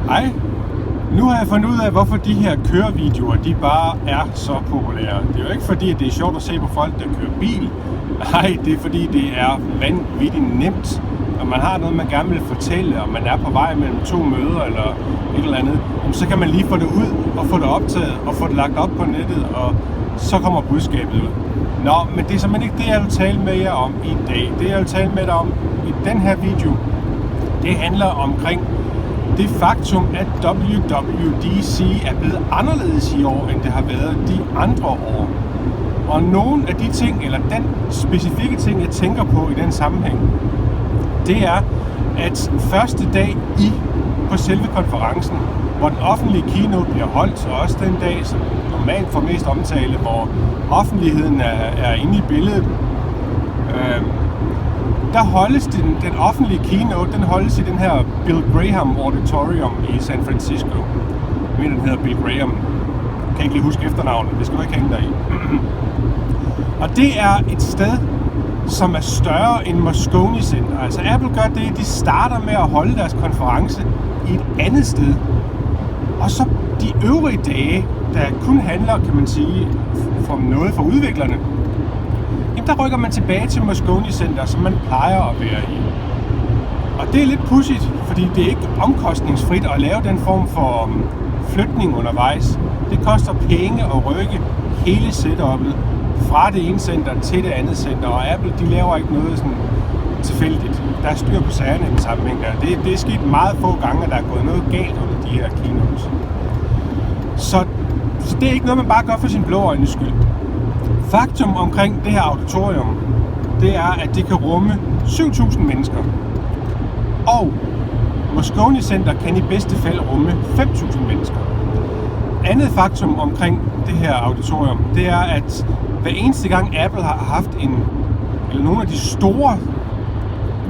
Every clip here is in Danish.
Hej. Nu har jeg fundet ud af, hvorfor de her kørevideoer, de bare er så populære. Det er jo ikke fordi, at det er sjovt at se på folk, der kører bil. Nej, det er fordi, det er vanvittigt nemt. Og man har noget, man gerne vil fortælle, og man er på vej mellem to møder eller et eller andet, så kan man lige få det ud og få det optaget og få det lagt op på nettet, og så kommer budskabet ud. Nå, men det er simpelthen ikke det, jeg vil tale med jer om i dag. Det, jeg vil tale med jer om i den her video, det handler omkring det faktum, at WWDC er blevet anderledes i år, end det har været de andre år. Og nogle af de ting, eller den specifikke ting, jeg tænker på i den sammenhæng, det er, at første dag på selve konferencen, hvor den offentlige keynote bliver holdt, og også den dag, som normalt får mest omtale, hvor offentligheden er inde i billedet, der holdes den offentlige keynote, den holdes i den her Bill Graham Auditorium i San Francisco. Jeg mener, den hedder Bill Graham. Jeg kan ikke lige huske efternavnet, det skal du ikke hænge dig i. Og det er et sted, som er større end Moscone Center. Altså Apple gør det, de starter med at holde deres konference i et andet sted. Og så de øvrige dage, der kun handler, kan man sige, om noget for udviklerne, der rykker man tilbage til Moscone Center, som man plejer at være i. Og det er lidt pudsigt, fordi det er ikke omkostningsfrit at lave den form for flytning undervejs. Det koster penge at rykke hele setup'et fra det ene center til det andet center, og Apple, de laver ikke noget sådan tilfældigt. Der er styr på sagerne i den sammenhæng der. Det er sket meget få gange, at der er gået noget galt under de her keynotes. Så det er ikke noget, man bare gør for sin blå øjnes skyld. Faktum omkring det her auditorium, det er, at det kan rumme 7.000 mennesker. Og Moscone Center kan i bedste fald rumme 5.000 mennesker. Andet faktum omkring det her auditorium, det er, at hver eneste gang Apple har haft eller nogle af de store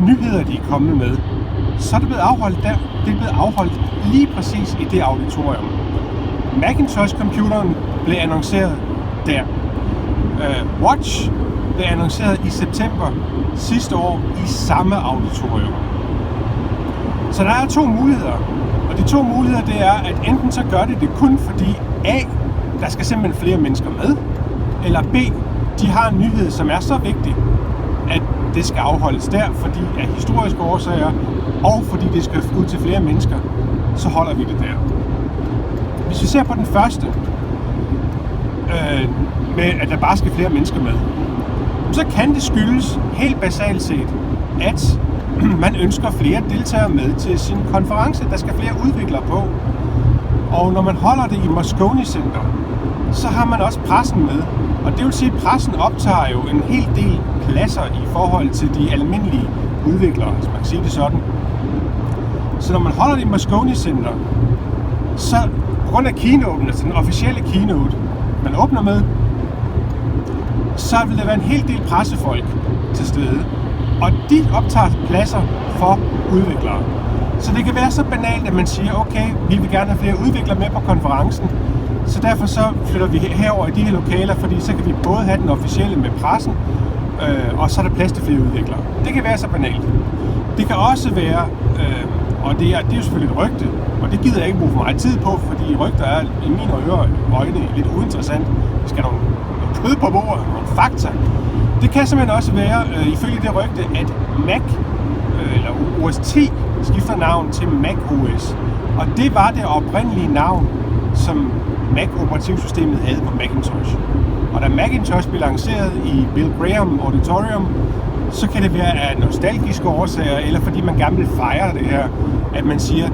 nyheder, de er kommet med, så er det blevet afholdt der. Det er blevet afholdt lige præcis i det auditorium. Macintosh-computeren blev annonceret der. Watch blev annonceret i september sidste år i samme auditorium. Så der er to muligheder. Og de to muligheder, det er, at enten så gør det kun fordi A, der skal simpelthen flere mennesker med, eller B, de har en nyhed, som er så vigtig, at det skal afholdes der, fordi af historiske årsager, og fordi det skal ud til flere mennesker, så holder vi det der. Hvis vi ser på den første, med at der bare skal flere mennesker med, så kan det skyldes helt basalt set, at man ønsker flere deltagere med til sin konference. Der skal flere udviklere på. Og når man holder det i Moscone Center, så har man også pressen med. Og det vil sige, at pressen optager jo en hel del pladser i forhold til de almindelige udviklere, hvis man kan sige det sådan. Så når man holder det i Moscone Center, så på grund af keynoten, altså den officielle keynote, man åbner med, så vil der være en hel del pressefolk til stede. Og de optager pladser for udviklere. Så det kan være så banalt, at man siger, okay, vi vil gerne have flere udviklere med på konferencen, så derfor så flytter vi herover i de her lokaler, fordi så kan vi både have den officielle med pressen, og så er der plads til flere udviklere. Det kan være så banalt. Det kan også være, og det er jo selvfølgelig et rygte, og det gider jeg ikke bruge for meget tid på, fordi rygter er i mine øjne lidt uinteressant. Vi skal have nogle kød på bordet, nogle fakta. Det kan simpelthen også være, ifølge det rygte, at Mac, eller OS 10, skifter navn til Mac OS. Og det var det oprindelige navn, som Mac-operativsystemet havde på Macintosh. Og da Macintosh blev lanceret i Bill Graham Auditorium, så kan det være af nostalgiske årsager, eller fordi man gerne vil fejre det her, at man siger,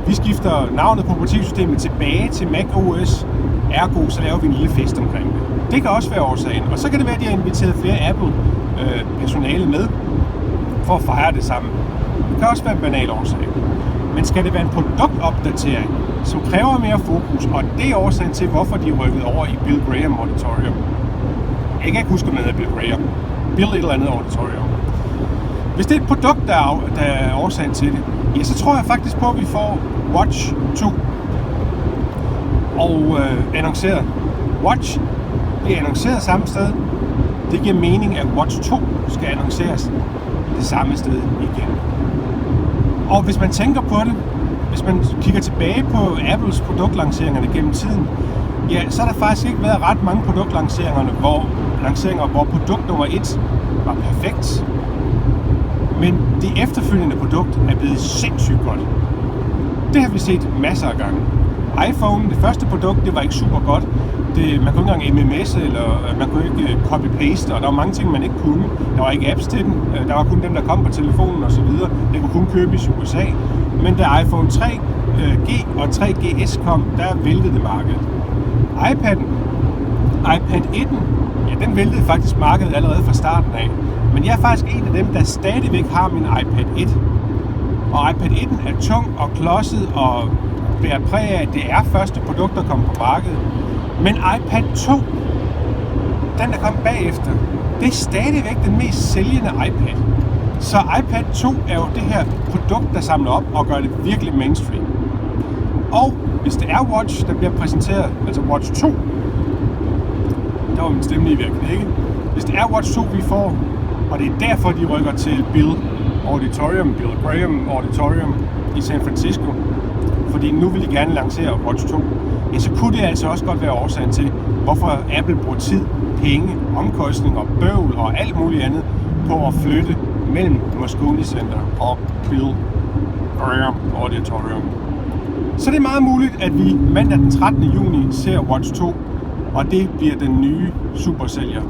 vi skifter navnet på operativsystemet tilbage til Mac OS, ergo så laver vi en lille fest omkring det. Det kan også være årsagen. Og så kan det være, at de har inviteret flere Apple-personale med for at fejre det sammen. Det kan også være en banal årsag. Men skal det være en produktopdatering, som kræver mere fokus, og det er årsagen til, hvorfor de er rykket over i Bill Graham Auditorium. Jeg kan ikke huske, om det hedder Bill Graham. Bill et eller andet auditorium. Hvis det er et produkt, der er årsagen til det, ja, så tror jeg faktisk på, at vi får Watch 2 og annonceret. Watch bliver annonceret samme sted. Det giver mening, at Watch 2 skal annonceres det samme sted igen. Og hvis man tænker på det, hvis man kigger tilbage på Apples produktlanceringerne gennem tiden, ja, så har der faktisk ikke været ret mange produktlanceringer, hvor produkt nummer 1 var perfekt. Men det efterfølgende produkt er blevet sindssygt godt. Det har vi set masser af gange. iPhone, det første produkt, det var ikke super godt. Man kunne ikke engang MMS, eller man kunne ikke copy-paste, og der var mange ting, man ikke kunne. Der var ikke apps til den. Der var kun dem, der kom på telefonen osv. Det kunne kun købes i USA. Men da iPhone 3G og 3GS kom, der væltede det markedet. iPad 1'en, ja, den væltede faktisk markedet allerede fra starten af. Men jeg er faktisk en af dem, der stadigvæk har min iPad 1. Og iPad 1'en er tung og klodset og bærer præg af, at det er første produkt, der kommer på markedet. Men iPad 2, den der kom bagefter, det er stadigvæk den mest sælgende iPad. Så iPad 2 er jo det her produkt, der samler op og gør det virkelig mainstream. Og hvis det er Watch, der bliver præsenteret, altså Watch 2, der var min stemme lige ved at knække. Hvis det er Watch 2, vi får, og det er derfor, de rykker til Bill Graham Auditorium i San Francisco, fordi nu vil de gerne lancere Watch 2, ja, så kunne det altså også godt være årsagen til, hvorfor Apple bruger tid, penge, omkostninger, bøvl og alt muligt andet på at flytte mellem Moscone Center og Bill Graham Auditorium. Så det er meget muligt, at vi mandag den 13. juni ser Watch 2, og det bliver den nye supersælger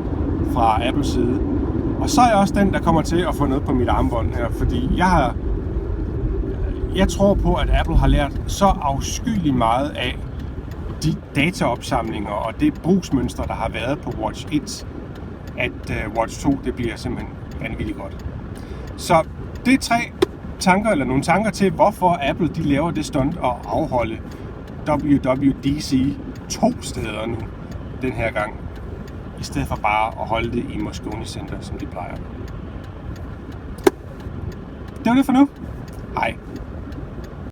fra Apples side. Og så er jeg også den, der kommer til at få noget på mit armbånd her, fordi jeg tror på, at Apple har lært så afskyeligt meget af de dataopsamlinger og det brugsmønster, der har været på Watch 1, at Watch 2, det bliver simpelthen vanvittigt godt. Så det er nogle tanker til, hvorfor Apple de laver det stunt at afholde WWDC 2 steder nu den her gang, i stedet for bare at holde det i Moscone Center, som de plejer. Det var det for nu. Hej.